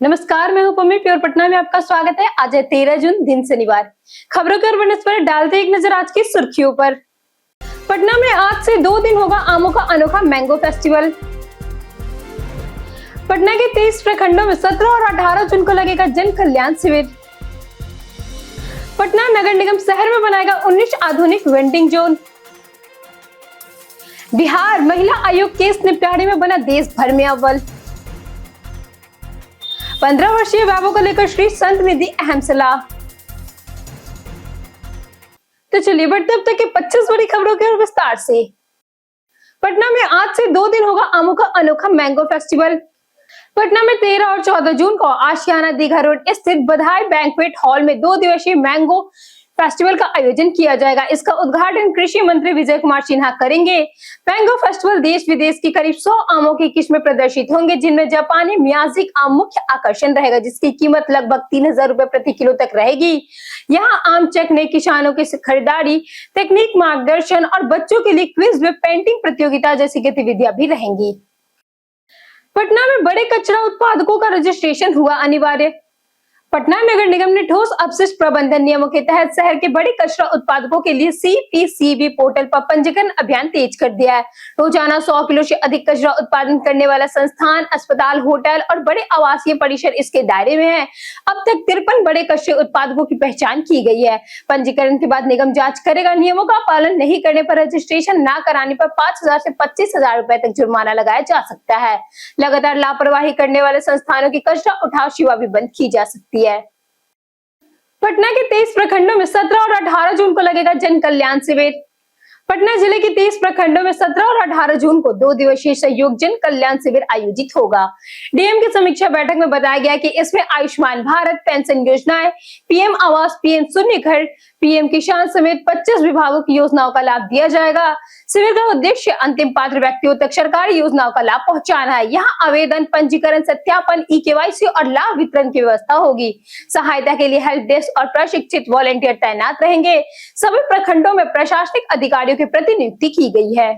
नमस्कार, मैं हूं पम्मी प्योर पटना में आपका स्वागत है। आज है 13 जून, दिन शनिवार। खबरों के पर डालते एक नजर आज की सुर्खियों पर। पटना में आज से 2 दिन होगा आमों का अनोखा मैंगो फेस्टिवल। पटना के 23 प्रखंडों में 17 और 18 जून को लगेगा जन कल्याण शिविर। पटना नगर निगम शहर में बनाएगा 19 आधुनिक वेंडिंग जोन। बिहार महिला आयोग केस निपटारे में बना देश भर में अव्वल। 15 वर्षीय बाबू को लेकर श्री संत ने दी अहम सलाह। तो चलिए बढ़ते अब तक के 25 बड़ी खबरों के विस्तार से। पटना में आज से 2 दिन होगा आमों का अनोखा मैंगो फेस्टिवल। पटना में 13 और 14 जून को आशियाना दीघा रोड स्थित बधाई बैंक्वेट हॉल में 2 दिवसीय मैंगो फेस्टिवल का आयोजन किया जाएगा। इसका उद्घाटन कृषि मंत्री विजय कुमार सिन्हा करेंगे। मैंगो फेस्टिवल देश विदेश की करीब 100 आमों की किस्में प्रदर्शित होंगे, जिनमें जापानी मियाजिक आम मुख्य आकर्षण रहेगा, जिसकी कीमत लगभग 3000 रुपए प्रति किलो तक रहेगी। यहाँ आम चखने, किसानों की खरीदारी, तकनीक मार्गदर्शन और बच्चों के लिए क्विज व पेंटिंग प्रतियोगिता जैसी गतिविधियां भी रहेंगी। पटना में बड़े कचरा उत्पादकों का रजिस्ट्रेशन हुआ अनिवार्य। पटना नगर निगम ने ठोस अपशिष्ट प्रबंधन नियमों के तहत शहर के बड़े कचरा उत्पादकों के लिए CPCB पोर्टल पर पंजीकरण अभियान तेज कर दिया है। रोजाना 100 किलो से अधिक कचरा उत्पादन करने वाला संस्थान, अस्पताल, होटल और बड़े आवासीय परिसर इसके दायरे में है। अब तक 53 बड़े कचरे उत्पादकों की पहचान की गई है। पंजीकरण के बाद निगम जांच करेगा। नियमों का पालन नहीं करने पर, रजिस्ट्रेशन न कराने पर 5000 से 25000 रुपए तक जुर्माना लगाया जा सकता है। लगातार लापरवाही करने वाले संस्थानों की कचरा उठाव सेवा भी बंद की जा सकती है। पटना के 23 प्रखंडों में 17 और 18 जून को लगेगा जन कल्याण शिविर। पटना जिले के 23 प्रखंडों में 17 और 18 जून को 2 दिवसीय सहयोग जन कल्याण शिविर आयोजित होगा। डीएम की समीक्षा बैठक में बताया गया कि इसमें आयुष्मान भारत पेंशन योजनाएं, पीएम आवास, पीएम शून्य घर, पीएम किसान समेत 25 विभागों की योजनाओं का लाभ दिया जाएगा। शिविर का उद्देश्य अंतिम पात्र व्यक्तियों तक सरकारी योजनाओं का लाभ पहुंचाना है। यहाँ आवेदन, पंजीकरण, सत्यापन, ई-केवाईसी और लाभ वितरण की व्यवस्था होगी। सहायता के लिए हेल्प डेस्क और प्रशिक्षित वॉलंटियर तैनात रहेंगे। सभी प्रखंडों में प्रशासनिक अधिकारियों की प्रतिनियुक्ति की गई है।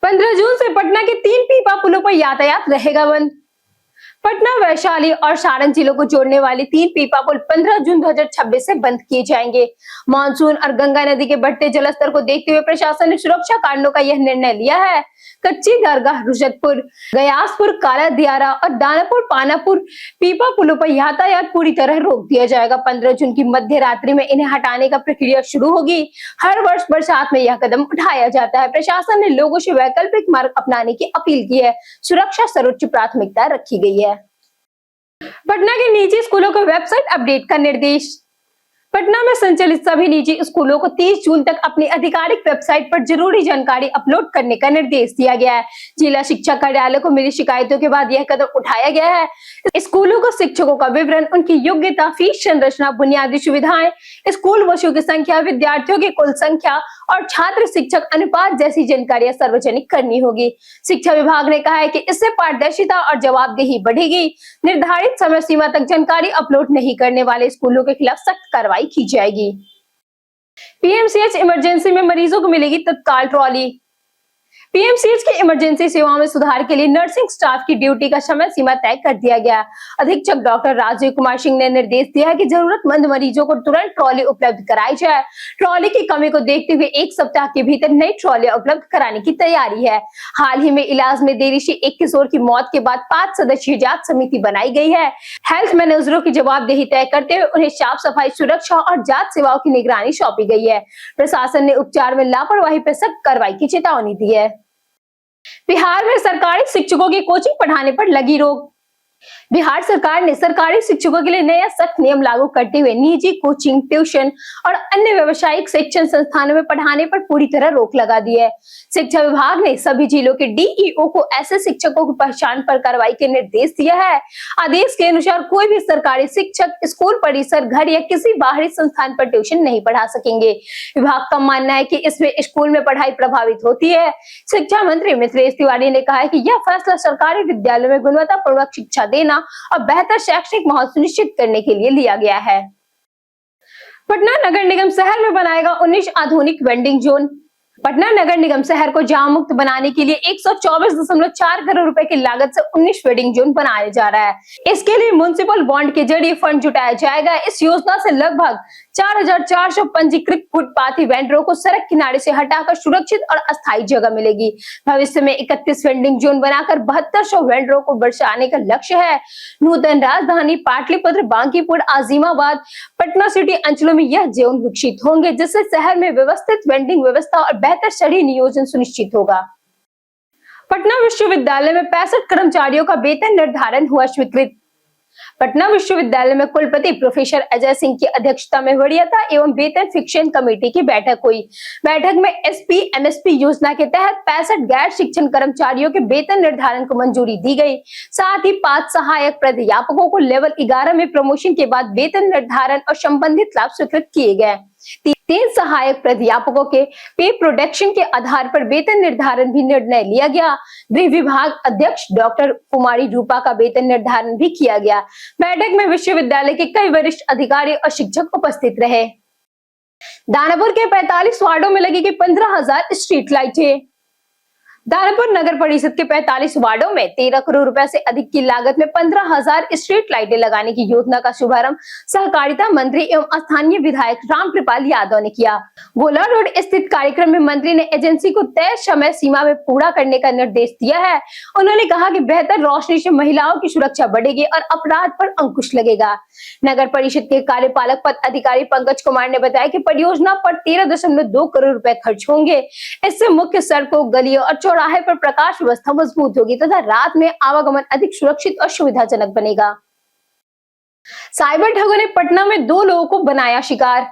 15 जून से पटना के 3 पीपा पुलों पर यातायात रहेगा बंद। पटना, वैशाली और सारण जिलों को जोड़ने वाले 3 पीपा पुल 15 जून 2026 से बंद किए जाएंगे। मानसून और गंगा नदी के बढ़ते जलस्तर को देखते हुए प्रशासन ने सुरक्षा कारणों का यह निर्णय लिया है। कच्ची दरगाह, रुजतपुर, गयासपुर, काला दियारा और दानापुर, पानापुर पीपा पुलों पर यातायात पूरी तरह रोक दिया जाएगा। 15 जून की मध्य रात्रि में इन्हें हटाने का प्रक्रिया शुरू होगी। हर वर्ष बरसात में यह कदम उठाया जाता है। प्रशासन ने लोगों से वैकल्पिक मार्ग अपनाने की अपील की है। सुरक्षा सर्वोच्च प्राथमिकता रखी गई है। पटना के निजी स्कूलों को वेबसाइट अपडेट का निर्देश। पटना में संचालित सभी निजी स्कूलों को 30 जून तक अपनी आधिकारिक वेबसाइट पर जरूरी जानकारी अपलोड करने का निर्देश दिया गया है। जिला शिक्षा कार्यालय को मिली शिकायतों के बाद यह कदम उठाया गया है। स्कूलों को शिक्षकों का विवरण, उनकी योग्यता, फीस संरचना, बुनियादी सुविधाएं, स्कूल बसों की संख्या, विद्यार्थियों की कुल संख्या और छात्र शिक्षक अनुपात जैसी जानकारियां सार्वजनिक करनी होगी। शिक्षा विभाग ने कहा है कि इससे पारदर्शिता और जवाबदेही बढ़ेगी। निर्धारित समय सीमा तक जानकारी अपलोड नहीं करने वाले स्कूलों के खिलाफ सख्त कार्रवाई की जाएगी। पीएमसीएच इमरजेंसी में मरीजों को मिलेगी तत्काल ट्रॉली। पीएमसीएच की इमरजेंसी सेवाओं में सुधार के लिए नर्सिंग स्टाफ की ड्यूटी का समय सीमा तय कर दिया गया। अधीक्षक डॉक्टर राजीव कुमार सिंह ने निर्देश दिया है कि जरूरतमंद मरीजों को तुरंत ट्रॉली उपलब्ध कराई जाए। ट्रॉली की कमी को देखते हुए 1 सप्ताह के भीतर नई ट्रॉली उपलब्ध कराने की तैयारी है। हाल ही में इलाज में देरी से एक किशोर की मौत के बाद 5 सदस्यीय जांच समिति बनाई गई है। हेल्थ मैनेजरों की जवाबदेही तय करते हुए उन्हें साफ सफाई, सुरक्षा और जांच सेवाओं की निगरानी सौंपी गई है। प्रशासन ने उपचार में लापरवाही पर सख्त कार्रवाई की चेतावनी दी है। बिहार में सरकारी शिक्षकों की कोचिंग पढ़ाने पर लगी रोक। बिहार सरकार ने सरकारी शिक्षकों के लिए नया सख्त नियम लागू करते हुए निजी कोचिंग, ट्यूशन और अन्य व्यावसायिक शिक्षण संस्थानों में पढ़ाने पर पूरी तरह रोक लगा दी है। शिक्षा विभाग ने सभी जिलों के डीईओ को ऐसे शिक्षकों की पहचान पर कार्रवाई के निर्देश दिया है। आदेश के अनुसार कोई भी सरकारी शिक्षक स्कूल परिसर, घर या किसी बाहरी संस्थान पर ट्यूशन नहीं पढ़ा सकेंगे। विभाग का मानना है कि इसमें स्कूल में पढ़ाई प्रभावित होती है। शिक्षा मंत्री मिथिलेश तिवारी ने कहा है कि यह फैसला सरकारी विद्यालयों में गुणवत्तापूर्वक शिक्षा देना और बेहतर शैक्षणिक माहौल सुनिश्चित करने के लिए लिया गया है। पटना नगर निगम शहर में बनाएगा 19 आधुनिक वेंडिंग जोन। पटना नगर निगम शहर को जाम मुक्त बनाने के लिए 124.4 करोड़ रुपए की लागत से 19 वेडिंग जोन बनाया जा रहा है। इसके लिए म्युनिसिपल बॉन्ड के जरिए फंड जुटाया जाएगा। इस योजना से लगभग 4,400 पंजीकृत फुटपाथी वेंडरों को सड़क किनारे से हटाकर सुरक्षित और अस्थायी जगह मिलेगी। भविष्य में 31 वेंडिंग जोन बनाकर 7200 वेंडरों को बचाने का लक्ष्य है। नूतन राजधानी पाटलिपुत्र, बांकीपुर, आजिमाबाद, पटना सिटी अंचलों में यह जोन विकसित होंगे, जिससे शहर में व्यवस्थित वेंडिंग व्यवस्था और बेहतर शहरी नियोजन सुनिश्चित होगा। पटना विश्वविद्यालय में 65 कर्मचारियों का वेतन निर्धारण हुआ स्वीकृत। पटना विश्वविद्यालय में कुलपति प्रोफेसर अजय सिंह की अध्यक्षता में वरीयता एवं वेतन फिक्सेशन कमेटी की बैठक हुई। बैठक में एसपी एमएसपी योजना के तहत 65 गैर शिक्षण कर्मचारियों के वेतन निर्धारण को मंजूरी दी गई। साथ ही 5 सहायक प्राध्यापकों को लेवल 11 में प्रमोशन के बाद वेतन निर्धारण और संबंधित लाभ स्वीकृत किए गए। 3 सहायक प्राध्यापकों के पे प्रोडक्शन के आधार पर वेतन निर्धारण भी निर्णय लिया गया। गृह विभाग अध्यक्ष डॉक्टर कुमारी रूपा का वेतन निर्धारण भी किया गया। बैठक में विश्वविद्यालय के कई वरिष्ठ अधिकारी और शिक्षक उपस्थित रहे। दानापुर के 45 वार्डों में लगेगी 15,000 स्ट्रीट लाइटें। दानापुर नगर परिषद के 45 वार्डों में 13 करोड़ रुपए से अधिक की लागत में 15,000 स्ट्रीट लाइटें लगाने की योजना का शुभारंभ सहकारिता मंत्री एवं स्थानीय विधायक रामकृपाल यादव ने किया। गोला रोड स्थित कार्यक्रम में मंत्री ने एजेंसी को तय समय सीमा में पूरा करने का निर्देश दिया है। उन्होंने कहा कि बेहतर रोशनी से महिलाओं की सुरक्षा बढ़ेगी और अपराध पर अंकुश लगेगा। नगर परिषद के कार्यपालक पद अधिकारी पंकज कुमार ने बताया कि परियोजना पर 13.2 करोड़ रुपए खर्च होंगे। इससे मुख्य सड़कों, गलियों और चौराहे पर प्रकाश व्यवस्था मजबूत होगी तथा रात में आवागमन अधिक सुरक्षित और सुविधाजनक बनेगा। साइबर ठगों ने पटना में 2 लोगों को बनाया शिकार।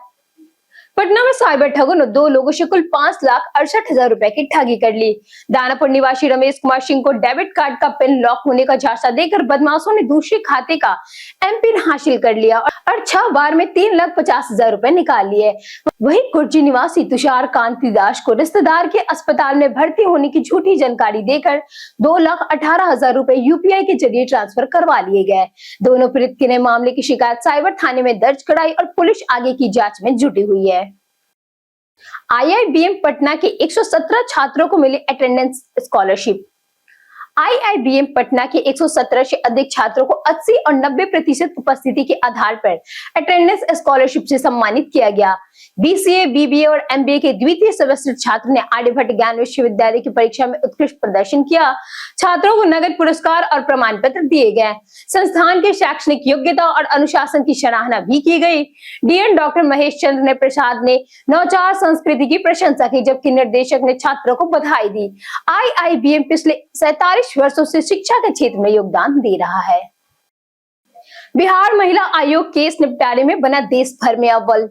पटना में साइबर ठगों ने 2 लोगों से कुल 5,68,000 रुपए की ठगी कर ली। दानापुर निवासी रमेश कुमार सिंह को डेबिट कार्ड का पिन लॉक होने का झांसा देकर बदमाशों ने दूसरे खाते का एमपिन हासिल कर लिया और 6 बार में 3,50,000 रुपए निकाल लिए। वहीं कुर्जी निवासी तुषार कांति दास को रिश्तेदार के अस्पताल में भर्ती होने की झूठी जानकारी देकर 2,18,000 रुपए यूपीआई के जरिए ट्रांसफर करवा लिए गए। दोनों पीड़ित ने मामले की शिकायत साइबर थाने में दर्ज कराई और पुलिस आगे की जांच में जुटी हुई है। आईआईबीएम पटना के 117 छात्रों को मिली अटेंडेंस स्कॉलरशिप। आईआईबीएम पटना के 117 से अधिक छात्रों को 80 और 90% उपस्थिति के आधार पर अटेंडेंस स्कॉलरशिप से सम्मानित किया गया। बीसीए, बीबीए और एमबीए के द्वितीय सेमेस्टर छात्र ने आर्यभट्ट ज्ञान विश्वविद्यालय की परीक्षा में उत्कृष्ट प्रदर्शन किया। छात्रों को नगद पुरस्कार और प्रमाण पत्र दिए गए। संस्थान की शैक्षणिक योग्यता और अनुशासन की सराहना भी की गई। डीएन डॉक्टर महेश चंद्र प्रसाद ने नवाचार संस्कृति की प्रशंसा की, जबकि निर्देशक ने छात्रों को बधाई दी। आईआईबीएम पिछले 47 वर्षों से शिक्षा के क्षेत्र में योगदान दे रहा है। बिहार महिला आयोग केस निपटारे में बना देश भर में अव्वल।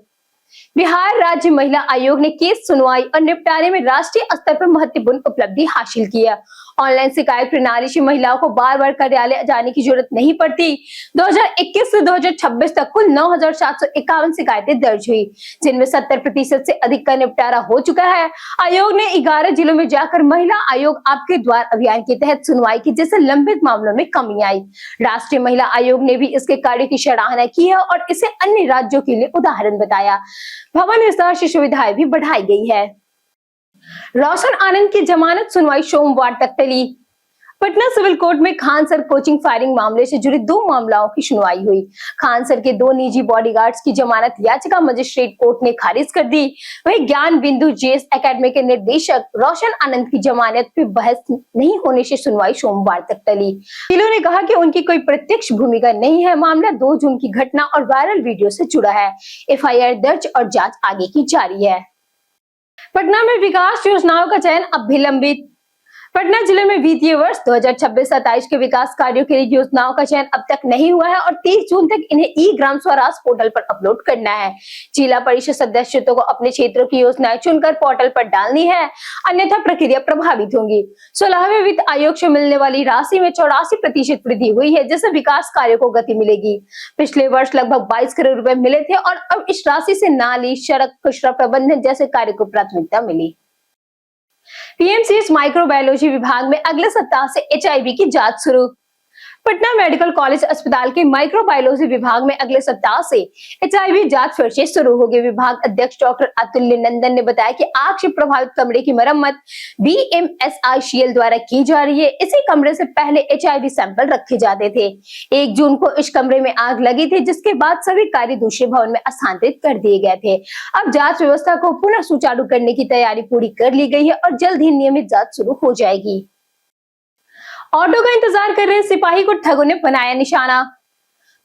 बिहार राज्य महिला आयोग ने केस सुनवाई और निपटारे में राष्ट्रीय स्तर पर महत्वपूर्ण उपलब्धि हासिल की है। ऑनलाइन शिकायत प्रणाली से महिलाओं को बार बार कार्यालय जाने की जरूरत नहीं पड़ती। 2021 से 2026 तक कुल 9,751 शिकायतें दर्ज हुई, जिनमें 70% से अधिक का निपटारा हो चुका है। आयोग ने 11 जिलों में जाकर महिला आयोग आपके द्वार अभियान के तहत सुनवाई की, जिससे लंबित मामलों में कमी आई। राष्ट्रीय महिला आयोग ने भी इसके कार्य की सराहना की है और इसे अन्य राज्यों के लिए उदाहरण बताया। भवन विस्तार से सुविधाएं भी बढ़ाई गई है। रोशन आनंद की जमानत सुनवाई सोमवार तक टली। पटना सिविल कोर्ट में खान सर कोचिंग फायरिंग मामले से जुड़ी 2 मामलों की सुनवाई हुई। खान सर के 2 निजी बॉडीगार्ड्स की जमानत याचिका मजिस्ट्रेट कोर्ट ने खारिज कर दी। वहीं ज्ञान बिंदु जेएस एकेडमी के निर्देशक रोशन आनंद की जमानत पर बहस नहीं होने से सुनवाई सोमवार तक टली। वकीलों ने कहा कि उनकी कोई प्रत्यक्ष भूमिका नहीं है। मामला 2 जून की घटना और वायरल वीडियो से जुड़ा है। एफआईआर दर्ज और जांच आगे की जारी है। पटना में विकास योजनाओं का चयन अब भी लंबित। पटना जिले में वित्तीय वर्ष 2026-27 के विकास कार्यों के लिए योजनाओं का चयन अब तक नहीं हुआ है और 30 जून तक इन्हें ई ग्राम स्वराज पोर्टल पर अपलोड करना है। जिला परिषद सदस्यों को अपने क्षेत्रों की योजनाएं चुनकर पोर्टल पर डालनी है, अन्यथा प्रक्रिया प्रभावित होगी। 16वें वित्त आयोग से मिलने वाली राशि में 84% वृद्धि हुई है, जिससे विकास कार्यों को गति मिलेगी। पिछले वर्ष लगभग 22 करोड़ रुपए मिले थे और अब इस राशि से नाली, सड़क, कचरा प्रबंधन जैसे कार्य को प्राथमिकता मिली। पीएमसीएच माइक्रोबायोलॉजी विभाग में अगले सप्ताह से एचआईवी की जांच शुरू। पटना मेडिकल कॉलेज अस्पताल के माइक्रोबायोलॉजी विभाग में अगले सप्ताह से एचआईवी जांच फिर से शुरू होगी। विभाग अध्यक्ष डॉक्टर अतुल्य नंदन ने बताया कि आग से प्रभावित कमरे की मरम्मत BMSICL द्वारा की जा रही है। इसी कमरे से पहले एचआईवी सैंपल रखे जाते थे। 1 जून को इस कमरे में आग लगी थी, जिसके बाद सभी कार्य दूसरे भवन में स्थानांतरित कर दिए गए थे। अब जांच व्यवस्था को पुनः सुचारू करने की तैयारी पूरी कर ली गई है और जल्द ही नियमित जांच शुरू हो जाएगी। ऑटो का इंतजार कर रहे सिपाही को ठगों ने बनाया निशाना।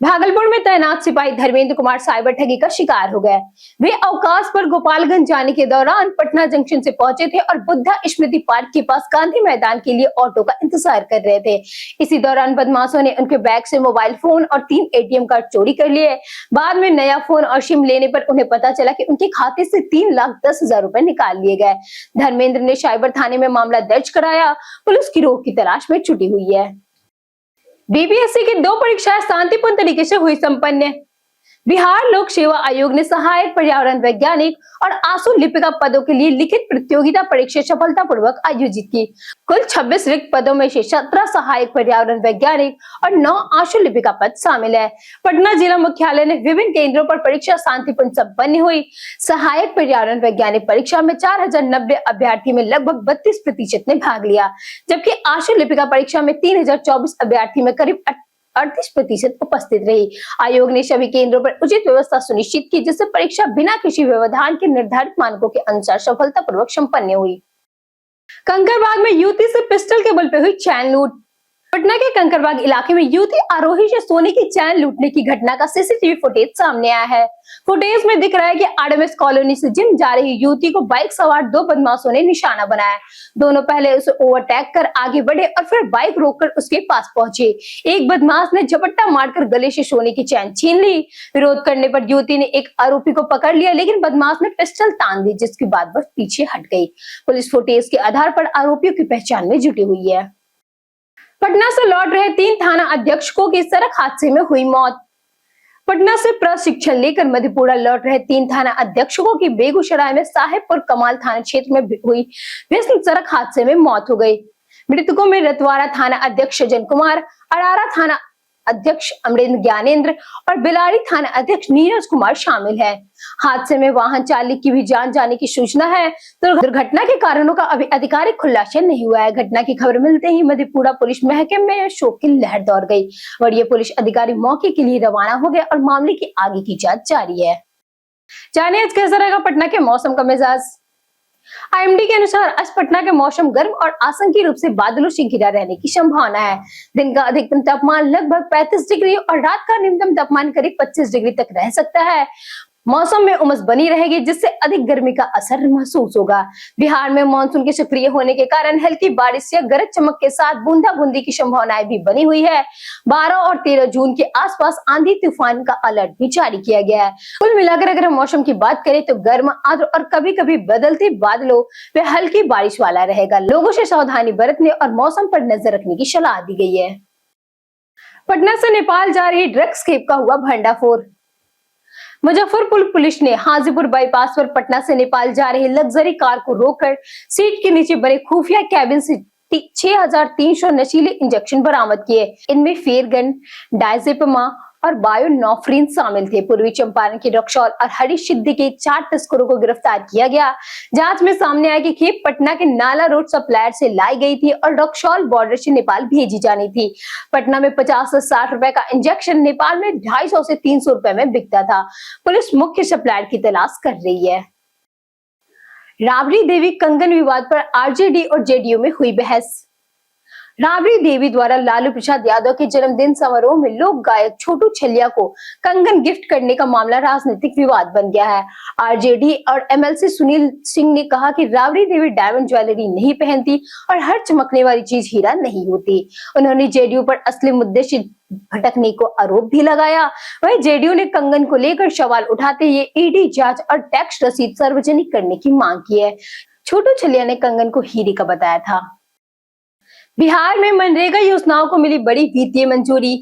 भागलपुर में तैनात सिपाही धर्मेंद्र कुमार साइबर ठगी का शिकार हो गए। वे अवकाश पर गोपालगंज जाने के दौरान पटना जंक्शन से पहुंचे थे और बुद्धा स्मृति पार्क के पास गांधी मैदान के लिए ऑटो का इंतजार कर रहे थे। इसी दौरान बदमाशों ने उनके बैग से मोबाइल फोन और 3 ATM कार्ड चोरी कर लिए। बाद में नया फोन और सिम लेने पर उन्हें पता चला कि उनके खाते से 3,10,000 रुपए निकाल लिए गए। धर्मेंद्र ने साइबर थाने में मामला दर्ज कराया। पुलिस गिरोह की तलाश में जुटी हुई है। बीपीएससी की 2 परीक्षाएं शांतिपूर्ण तरीके से हुई संपन्न। बिहार लोक सेवा आयोग ने सहायक पर्यावरण वैज्ञानिक और आशु लिपिका पदों के लिए लिखित प्रतियोगिता परीक्षा सफलतापूर्वक आयोजित की। कुल 26 रिक्त पदों में से 17 सहायक पर्यावरण वैज्ञानिक और 9 आशु लिपिका पद शामिल है। पटना जिला मुख्यालय ने विभिन्न केंद्रों पर परीक्षा शांतिपूर्ण संपन्न हुई। सहायक पर्यावरण वैज्ञानिक परीक्षा में 4090 अभ्यर्थी में लगभग 32% ने भाग लिया, जबकि आशु लिपिका परीक्षा में 3024 अभ्यर्थी में करीब 38% उपस्थित रही। आयोग ने सभी केंद्रों पर उचित व्यवस्था सुनिश्चित की, जिससे परीक्षा बिना किसी व्यवधान के निर्धारित मानकों के अनुसार सफलतापूर्वक संपन्न हुई। कंकड़बाग में युवती से पिस्टल के बल पे हुई चैन लूट। पटना के कंकड़बाग इलाके में युवती आरोही से सोने की चैन लूटने की घटना का सीसीटीवी फुटेज सामने आया है। फुटेज में दिख रहा है कि आरएमएस कॉलोनी से जिम जा रही युवती को बाइक सवार 2 बदमाशों ने निशाना बनाया। दोनों पहले उसे ओवरटेक कर आगे बढ़े और फिर बाइक रोककर उसके पास पहुंचे। एक बदमाश ने झपट्टा मारकर गले से सोने की चैन छीन ली। विरोध करने पर युवती ने एक आरोपी को पकड़ लिया, लेकिन बदमाश ने पिस्टल तान दी, जिसके बाद वह पीछे हट गई। पुलिस फुटेज के आधार पर आरोपियों की पहचान में जुटी हुई है। पटना से लौट रहे 3 थाना अध्यक्षों की सड़क हादसे में हुई मौत। पटना से प्रशिक्षण लेकर मधेपुरा लौट रहे 3 थाना अध्यक्षों की बेगूसराय में साहेबपुर कमाल थाना क्षेत्र में हुई भीषण सड़क हादसे में मौत हो गई। मृतकों में रतवाड़ा थाना अध्यक्ष सज्जन कुमार, अरारा थाना अध्यक्ष अमरेंद्र ज्ञानेंद्र और बिलारी थाना अध्यक्ष नीरज कुमार शामिल है। हादसे में वाहन चालक की भी जान जाने की सूचना है, तो दुर्घटना के कारणों का अभी आधिकारिक खुलासा नहीं हुआ है। घटना की खबर मिलते ही मधेपुरा पुलिस महकमे में शोक की लहर दौड़ गई। वरीय पुलिस अधिकारी मौके के लिए रवाना हो गए और मामले की आगे की जांच जारी है। जानिए आज कैसा रहेगा पटना के मौसम का मिजाज। IMD के अनुसार आज पटना के मौसम गर्म और आंशिक रूप से बादलों से घिरा रहने की संभावना है। दिन का अधिकतम तापमान लगभग 35 डिग्री और रात का न्यूनतम तापमान करीब 25 डिग्री तक रह सकता है। मौसम में उमस बनी रहेगी, जिससे अधिक गर्मी का असर महसूस होगा। बिहार में मानसून के सक्रिय होने के कारण हल्की बारिश या गरज चमक के साथ बूंदाबूंदी की संभावनाएं भी बनी हुई है। 12 और 13 जून के आसपास आंधी तूफान का अलर्ट भी जारी किया गया है। कुल मिलाकर अगर हम मौसम की बात करें तो गर्म, आर्द्र और कभी कभी बदलते बादलों व हल्की बारिश वाला रहेगा। लोगों से सावधानी बरतने और मौसम पर नजर रखने की सलाह दी गई है। पटना से नेपाल जा रही ड्रग्स खेप का हुआ भंडाफोड़। मुजफ्फरपुर पुलिस ने हाजीपुर बाईपास पर पटना से नेपाल जा रही लग्जरी कार को रोककर सीट के नीचे बने खुफिया कैबिन से 6300 नशीले इंजेक्शन बरामद किए। इनमें फेरगन, डायजेपमा और बायोनोफ्रिन शामिल थे। पूर्वी चंपारण के रक्सौल और हरीश सिद्धि के 4 तस्करों को गिरफ्तार किया गया। जांच में सामने आया कि खेप पटना के नाला रोड सप्लायर से लाई गई थी और रक्सौल बॉर्डर से नेपाल भेजी जानी थी। पटना में 50 से 60 रुपए का इंजेक्शन नेपाल में 250 से 300 रुपए में बिकता था। पुलिस मुख्य सप्लायर की तलाश कर रही है। राबड़ी देवी कंगन विवाद पर आरजेडी और जेडीयू में हुई बहस। राबड़ी देवी द्वारा लालू प्रसाद यादव के जन्मदिन समारोह में लोक गायक छोटू छलिया को कंगन गिफ्ट करने का मामला राजनीतिक विवाद बन गया है। आरजेडी और एमएलसी सुनील सिंह ने कहा कि राबड़ी देवी डायमंड ज्वेलरी नहीं पहनती और हर चमकने वाली चीज हीरा नहीं होती। उन्होंने जेडीयू पर असली मुद्दे से भटकने को आरोप भी लगाया। वहीं जेडीयू ने कंगन को लेकर सवाल उठाते हुए ईडी जांच और टैक्स रसीद सार्वजनिक करने की मांग की है। छोटू छलिया ने कंगन को हीरे का बताया था। बिहार में मनरेगा योजनाओं को मिली बड़ी वित्तीय मंजूरी।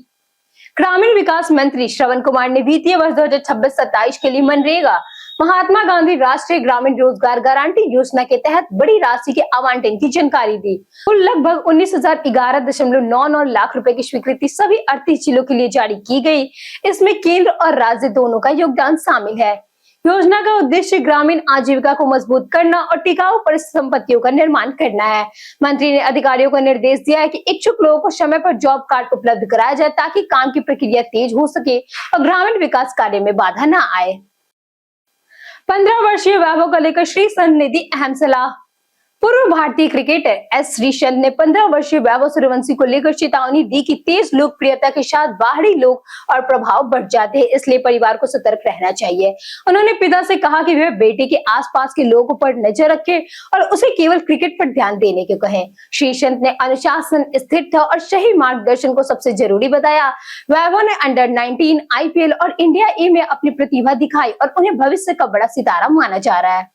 ग्रामीण विकास मंत्री श्रवण कुमार ने वित्तीय वर्ष 2026-27 के लिए मनरेगा महात्मा गांधी राष्ट्रीय ग्रामीण रोजगार गारंटी योजना के तहत बड़ी राशि के आवंटन की जानकारी दी। कुल लगभग 19,011.99 लाख रुपए की स्वीकृति सभी 38 जिलों के लिए जारी की गई। इसमें केंद्र और राज्य दोनों का योगदान शामिल है। योजना का उद्देश्य ग्रामीण आजीविका को मजबूत करना और टिकाऊ परिसंपत्तियों का निर्माण करना है। मंत्री ने अधिकारियों को निर्देश दिया है कि इच्छुक लोगों को समय पर जॉब कार्ड उपलब्ध कराया जाए ताकि काम की प्रक्रिया तेज हो सके और ग्रामीण विकास कार्य में बाधा न आए। 15 वर्षीय वैभव को लेकर श्रीसंत ने दी अहम सलाह। पूर्व भारतीय क्रिकेटर एस श्रीसंत ने 15 वर्षीय वैभव सूर्यवंशी को लेकर चेतावनी दी कि तेज लोकप्रियता के साथ बाहरी लोग और प्रभाव बढ़ जाते हैं, इसलिए परिवार को सतर्क रहना चाहिए। उन्होंने पिता से कहा कि वह बेटे के आसपास के लोगों पर नजर रखे और उसे केवल क्रिकेट पर ध्यान देने को कहें। श्रीसंत ने अनुशासन, स्थिरता और सही मार्गदर्शन को सबसे जरूरी बताया। वैभव ने अंडर 19 IPL और इंडिया ए में अपनी प्रतिभा दिखाई और उन्हें भविष्य का बड़ा सितारा माना जा रहा है।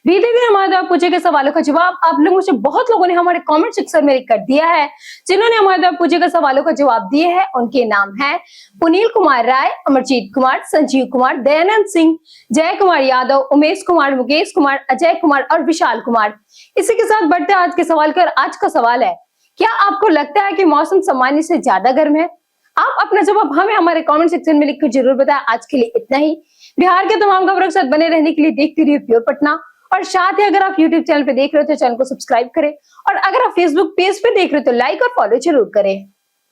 बीते दिन हमारे द्वारा पूछे गए सवालों का जवाब आप लोगों में से बहुत लोगों ने हमारे कमेंट सेक्शन में कर दिया है। जिन्होंने हमारे द्वारा पूछे गए सवालों का जवाब दिए हैं उनके नाम हैं पुनील कुमार राय, अमरजीत कुमार, संजीव कुमार, दयानंद सिंह, जय कुमार यादव, उमेश कुमार, मुकेश कुमार, अजय कुमार और विशाल कुमार। इसी के साथ बढ़ते आज के सवाल पर। आज का सवाल है, क्या आपको लगता है कि मौसम सामान्य से ज्यादा गर्म है? आप अपना जवाब हमें हमारे कमेंट सेक्शन में लिखकर जरूर बताएं। आज के लिए इतना ही। बिहार के तमाम खबरों के साथ बने रहने के लिए देखते रहिए प्योर पटना। और साथ ही अगर आप YouTube चैनल पे देख रहे हो तो चैनल को सब्सक्राइब करें और अगर आप Facebook पेज पे देख रहे हो तो लाइक और फॉलो जरूर करें।